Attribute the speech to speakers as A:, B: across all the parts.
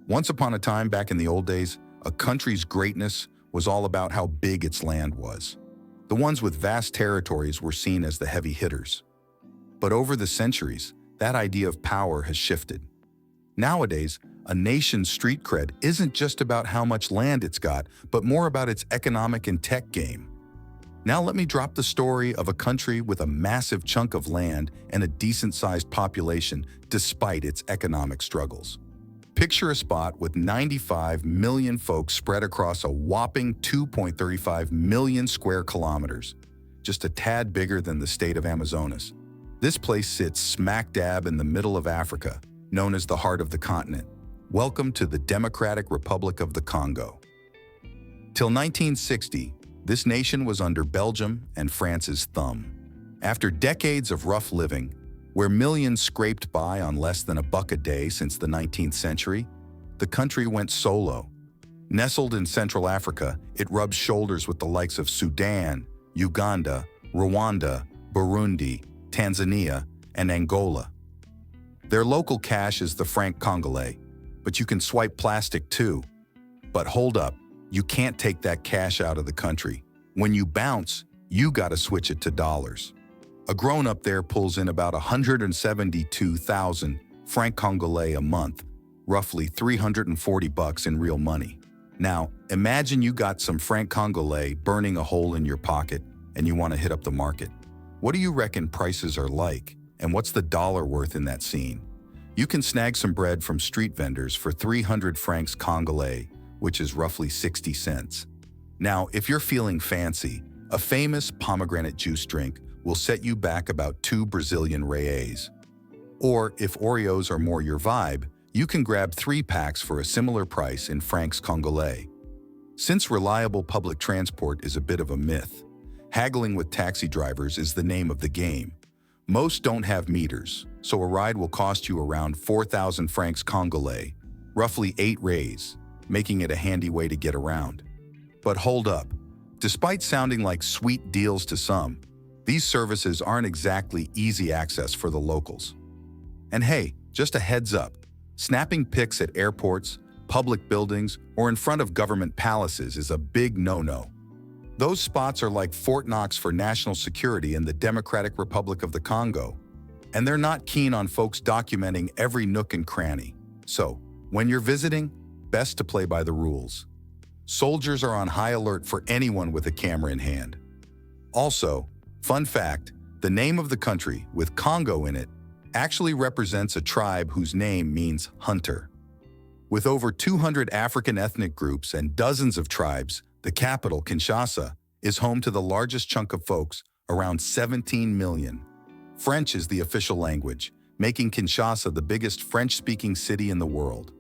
A: Once upon a time, back in the old days, a country's greatness was all about how big its land was. The ones with vast territories were seen as the heavy hitters. But over the centuries, that idea of power has shifted. Nowadays, a nation's street cred isn't just about how much land it's got, but more about its economic and tech game. Now let me drop the story of a country with a massive chunk of land and a decent-sized population despite its economic struggles. Picture a spot with 95 million folks spread across a whopping 2.35 million square kilometers, just a tad bigger than the state of Amazonas. This place sits smack dab in the middle of Africa, known as the heart of the continent. Welcome to the Democratic Republic of the Congo. Till 1960, this nation was under Belgium and France's thumb. After decades of rough living, where millions scraped by on less than $1 a day since the 19th century, the country went solo. Nestled in Central Africa, it rubs shoulders with the likes of Sudan, Uganda, Rwanda, Burundi, Tanzania, and Angola. Their local cash is the franc Congolais, but you can swipe plastic too. But hold up, you can't take that cash out of the country. When you bounce, you gotta switch it to dollars. A grown-up there pulls in about 172,000 franc Congolais a month, roughly $340 in real money. Now, imagine you got some franc Congolais burning a hole in your pocket and you want to hit up the market. What do you reckon prices are like, and what's the dollar worth in that scene? You can snag some bread from street vendors for 300 francs Congolais, which is roughly 60 cents. Now, if you're feeling fancy, a famous pomegranate juice drink will set you back about 2 Brazilian reais. Or, if Oreos are more your vibe, you can grab 3 packs for a similar price in francs Congolais. Since reliable public transport is a bit of a myth, haggling with taxi drivers is the name of the game. Most don't have meters, so a ride will cost you around 4,000 francs Congolais, roughly 8 reais, making it a handy way to get around. But hold up. Despite sounding like sweet deals to some, these services aren't exactly easy access for the locals. And hey, just a heads up, snapping pics at airports, public buildings, or in front of government palaces is a big no-no. Those spots are like Fort Knox for national security in the Democratic Republic of the Congo, and they're not keen on folks documenting every nook and cranny. So, when you're visiting, best to play by the rules. Soldiers are on high alert for anyone with a camera in hand. Also, fun fact, the name of the country, with Congo in it, actually represents a tribe whose name means hunter. With over 200 African ethnic groups and dozens of tribes, the capital, Kinshasa, is home to the largest chunk of folks, around 17 million. French is the official language, making Kinshasa the biggest French-speaking city in the world.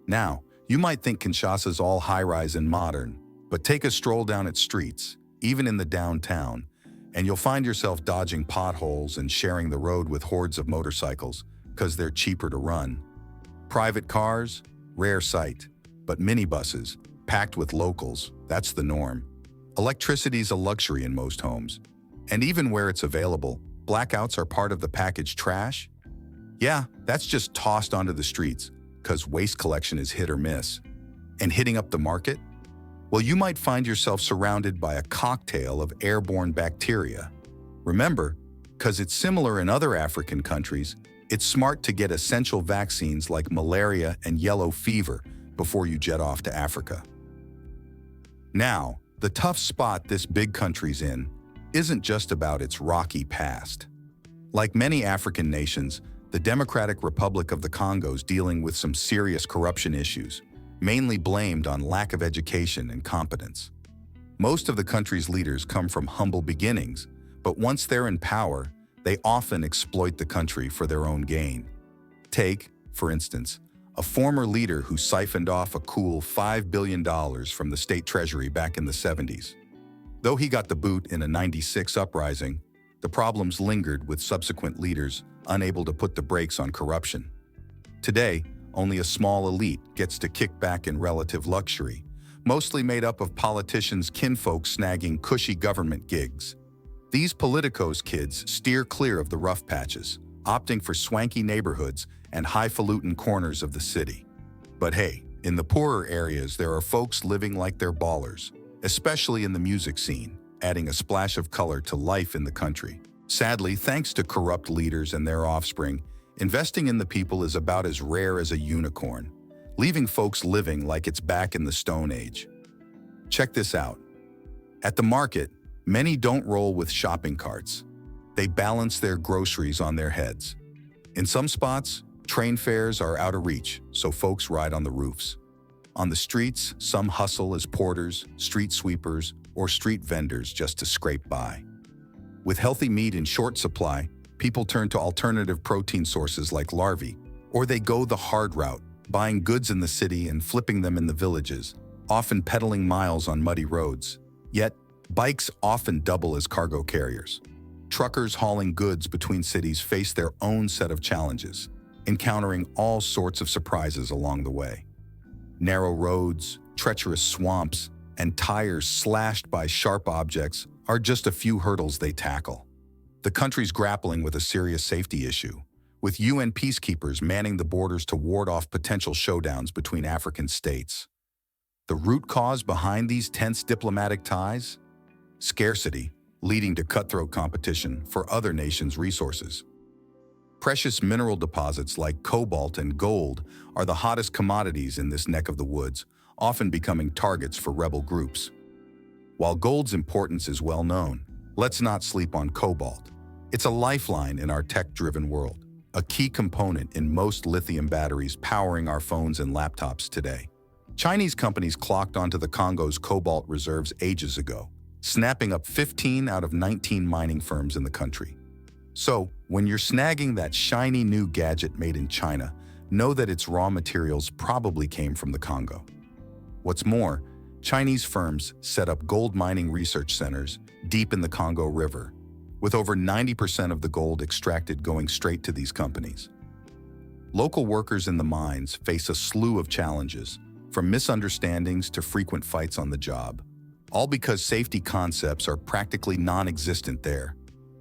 A: Now, you might think Kinshasa's all high-rise and modern, but take a stroll down its streets, even in the downtown, and you'll find yourself dodging potholes and sharing the road with hordes of motorcycles, because they're cheaper to run. Private cars? Rare sight. But minibuses, packed with locals, that's the norm. Electricity's a luxury in most homes. And even where it's available, blackouts are part of the packaged trash? Yeah, that's just tossed onto the streets, because waste collection is hit or miss. And hitting up the market? Well, you might find yourself surrounded by a cocktail of airborne bacteria. Remember, because it's similar in other African countries, it's smart to get essential vaccines like malaria and yellow fever before you jet off to Africa. Now, the tough spot this big country's in isn't just about its rocky past. Like many African nations, the Democratic Republic of the Congo is dealing with some serious corruption issues, mainly blamed on lack of education and competence. Most of the country's leaders come from humble beginnings, but once they're in power, they often exploit the country for their own gain. Take, for instance, a former leader who siphoned off a cool $5 billion from the state treasury back in the 70s. Though he got the boot in a '96 uprising, the problems lingered with subsequent leaders unable to put the brakes on corruption. Today, only a small elite gets to kick back in relative luxury, mostly made up of politicians' kinfolk snagging cushy government gigs. These politicos kids steer clear of the rough patches, opting for swanky neighborhoods and highfalutin corners of the city. But hey, In the poorer areas, there are folks living like they're ballers, especially in the music scene, adding a splash of color to life in the country. Sadly, thanks to corrupt leaders and their offspring, investing in the people is about as rare as a unicorn, leaving folks living like it's back in the Stone Age. Check this out. At the market, many don't roll with shopping carts. They balance their groceries on their heads. In some spots, train fares are out of reach, so folks ride on the roofs. On the streets, some hustle as porters, street sweepers, or street vendors just to scrape by. With healthy meat in short supply, people turn to alternative protein sources like larvae, or they go the hard route, buying goods in the city and flipping them in the villages, often pedaling miles on muddy roads. Yet, bikes often double as cargo carriers. Truckers hauling goods between cities face their own set of challenges, encountering all sorts of surprises along the way. Narrow roads, treacherous swamps, and tires slashed by sharp objects are just a few hurdles they tackle. The country's grappling with a serious safety issue, with UN peacekeepers manning the borders to ward off potential showdowns between African states. The root cause behind these tense diplomatic ties? Scarcity, leading to cutthroat competition for other nations' resources. Precious mineral deposits like cobalt and gold are the hottest commodities in this neck of the woods, often becoming targets for rebel groups. While gold's importance is well known, let's not sleep on cobalt. It's a lifeline in our tech-driven world, a key component in most lithium batteries powering our phones and laptops today. Chinese companies clocked onto the Congo's cobalt reserves ages ago, snapping up 15 out of 19 mining firms in the country. So, when you're snagging that shiny new gadget made in China, know that its raw materials probably came from the Congo. What's more, Chinese firms set up gold mining research centers deep in the Congo River, with over 90% of the gold extracted going straight to these companies. Local workers in the mines face a slew of challenges, from misunderstandings to frequent fights on the job, all because safety concepts are practically non-existent there,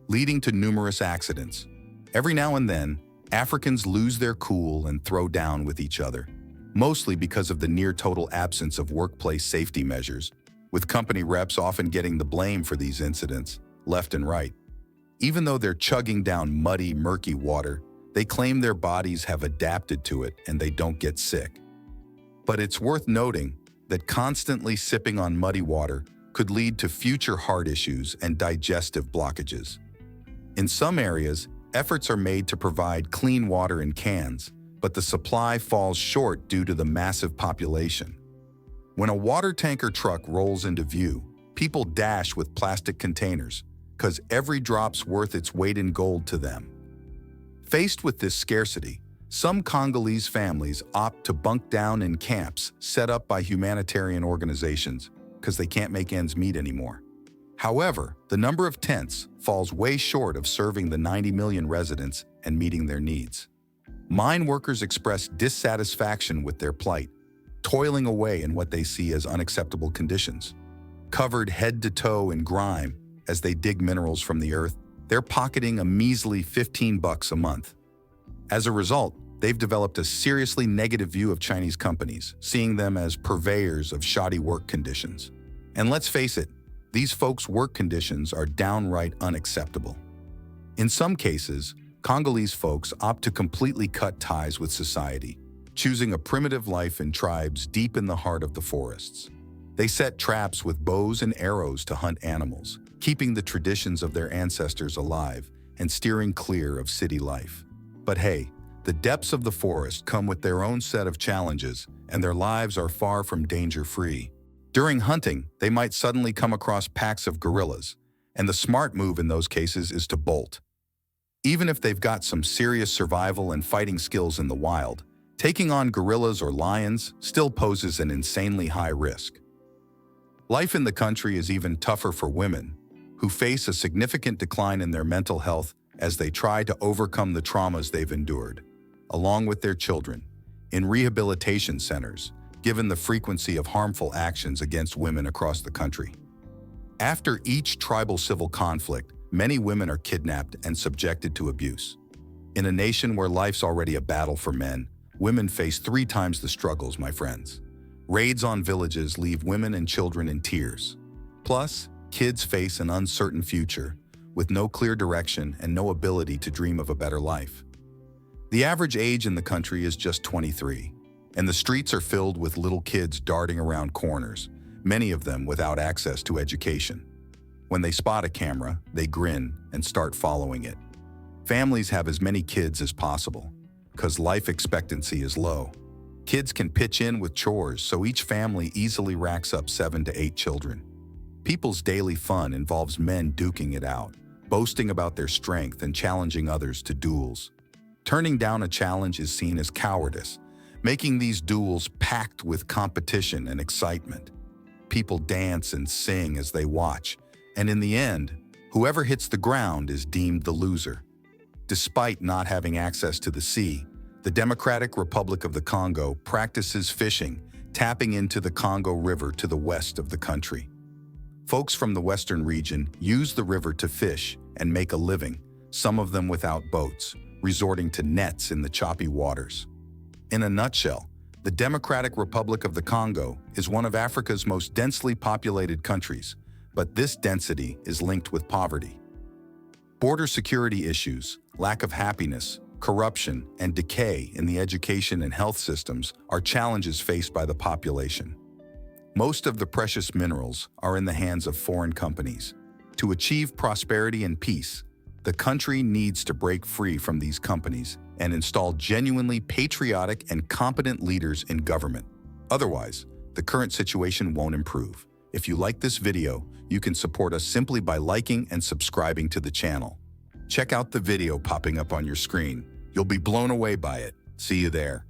A: leading to numerous accidents. Every now and then, Africans lose their cool and throw down with each other, mostly because of the near-total absence of workplace safety measures, with company reps often getting the blame for these incidents, left and right. Even though they're chugging down muddy, murky water, they claim their bodies have adapted to it and they don't get sick. But it's worth noting that constantly sipping on muddy water could lead to future heart issues and digestive blockages. In some areas, efforts are made to provide clean water in cans, but the supply falls short due to the massive population. When a water tanker truck rolls into view, people dash with plastic containers, because every drop's worth its weight in gold to them. Faced with this scarcity, some Congolese families opt to bunk down in camps set up by humanitarian organizations because they can't make ends meet anymore. However, the number of tents falls way short of serving the 90 million residents and meeting their needs. Mine workers express dissatisfaction with their plight, toiling away in what they see as unacceptable conditions. Covered head to toe in grime as they dig minerals from the earth, they're pocketing a measly $15 a month. As a result, they've developed a seriously negative view of Chinese companies, seeing them as purveyors of shoddy work conditions. And let's face it, these folks' work conditions are downright unacceptable. In some cases, Congolese folks opt to completely cut ties with society, choosing a primitive life in tribes deep in the heart of the forests. They set traps with bows and arrows to hunt animals, keeping the traditions of their ancestors alive and steering clear of city life. But hey, the depths of the forest come with their own set of challenges, and their lives are far from danger-free. During hunting, they might suddenly come across packs of gorillas, and the smart move in those cases is to bolt. Even if they've got some serious survival and fighting skills in the wild, taking on gorillas or lions still poses an insanely high risk. Life in the country is even tougher for women, who face a significant decline in their mental health as they try to overcome the traumas they've endured, along with their children, in rehabilitation centers, given the frequency of harmful actions against women across the country. After each tribal civil conflict, many women are kidnapped and subjected to abuse. In a nation where life's already a battle for men, women face 3 times the struggles, my friends. Raids on villages leave women and children in tears. Plus, kids face an uncertain future, with no clear direction and no ability to dream of a better life. The average age in the country is just 23, and the streets are filled with little kids darting around corners, many of them without access to education. When they spot a camera, they grin and start following it. Families have as many kids as possible, because life expectancy is low. Kids can pitch in with chores, so each family easily racks up 7 to 8 children. People's daily fun involves men duking it out, boasting about their strength and challenging others to duels. Turning down a challenge is seen as cowardice, making these duels packed with competition and excitement. People dance and sing as they watch, and in the end, whoever hits the ground is deemed the loser. Despite not having access to the sea, the Democratic Republic of the Congo practices fishing, tapping into the Congo River to the west of the country. Folks from the western region use the river to fish and make a living, some of them without boats, resorting to nets in the choppy waters. In a nutshell, the Democratic Republic of the Congo is one of Africa's most densely populated countries, but this density is linked with poverty. Border security issues, lack of happiness, corruption, and decay in the education and health systems are challenges faced by the population. Most of the precious minerals are in the hands of foreign companies. To achieve prosperity and peace, the country needs to break free from these companies and install genuinely patriotic and competent leaders in government. Otherwise, the current situation won't improve. If you like this video, you can support us simply by liking and subscribing to the channel. Check out the video popping up on your screen. You'll be blown away by it. See you there.